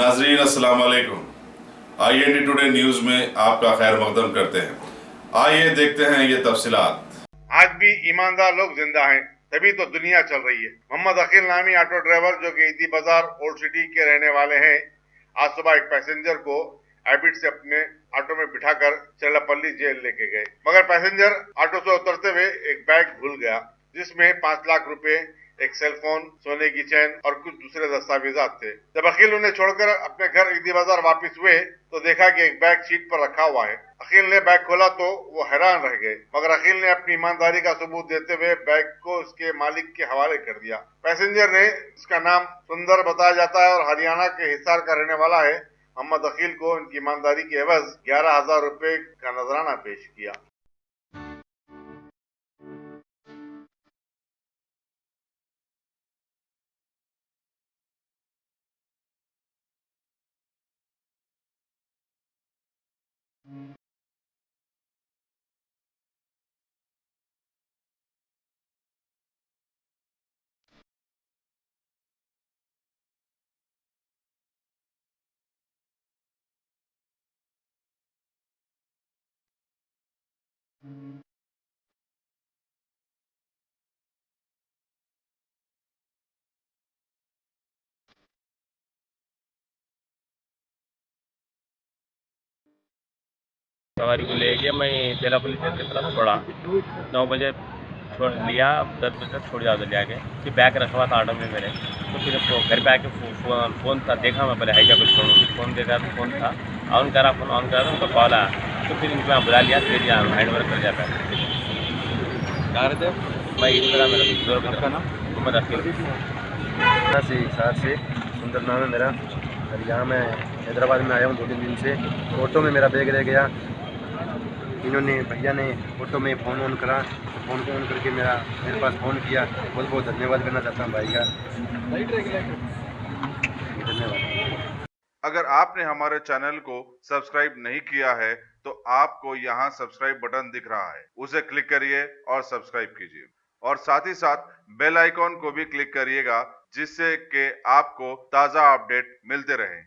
नाजरीन अस्सलाम वालेकुम। IND टुडे न्यूज में आपका खैर मकदम करते हैं। आइए देखते हैं ये तफसीलात। आज भी ईमानदार लोग जिंदा हैं, तभी तो दुनिया चल रही है। मोहम्मद अकील नामी ऑटो ड्राइवर जो कि ईदी बाजार ओल्ड सिटी के रहने वाले हैं, आज सुबह एक पैसेंजर को हैबिट से अपने ऑटो में बिठाकर चिरलापल्ली जेल लेके गए, मगर पैसेंजर ऑटो से उतरते हुए एक बैग भूल गया, जिसमें 5 लाख रुपए, एक सेलफोन, सोने की चैन और कुछ दूसरे दस्तावेजात थे। जब अकील उन्हें छोड़कर अपने घर ईदी बाजार वापस हुए तो देखा कि एक बैग सीट पर रखा हुआ है। अकील ने बैग खोला तो वो हैरान रह गए, मगर अकील ने अपनी ईमानदारी का सबूत देते हुए बैग को उसके मालिक के हवाले कर दिया। पैसेंजर ने, इसका नाम सुंदर बताया जाता है और हरियाणा के हिसार का रहने वाला है, मोहम्मद अकील को उनकी ईमानदारी के एवज 11,000 रुपए का नजराना पेश किया। सवारी को लेके मैं चिरलापल्ली जेल की तरफ छोड़ा। 9 बजे छोड़ लिया, 10 बजे तक छोड़ जाओ लिया के। फिर बैग रखा हुआ था ऑटो में मेरे, तो फिर घर पे आके फ़ोन था, देखा मैं पहले है क्या कुछ फ़ोन देखा तो फ़ोन था, ऑन करा उनका कॉल आया, तो फिर इनको मैं बुला लिया, फिर हैंड ओवर कर दिया बैग। कहाँ रहते हो? मैं इसी तरह मेरा आपका नाम? मोहम्मद अकील से हिसार से सुंदर नाम है मेरा। और यहाँ मैं हैदराबाद में आया हूँ 2-3 दिन से। ऑटो में मेरा बैग रह गया। इन्होंने भैया ने ऑटो में फ़ोन ऑन करा, फ़ोन को ऑन करके मेरे पास फ़ोन किया। बहुत बहुत धन्यवाद करना चाहता हूँ भाई का। धन्यवाद। अगर आपने हमारे चैनल को सब्सक्राइब नहीं किया है तो आपको यहाँ सब्सक्राइब बटन दिख रहा है, उसे क्लिक करिए और सब्सक्राइब कीजिए, और साथ ही साथ बेल आइकॉन को भी क्लिक करिएगा, जिससे कि आपको ताज़ा अपडेट मिलते रहे।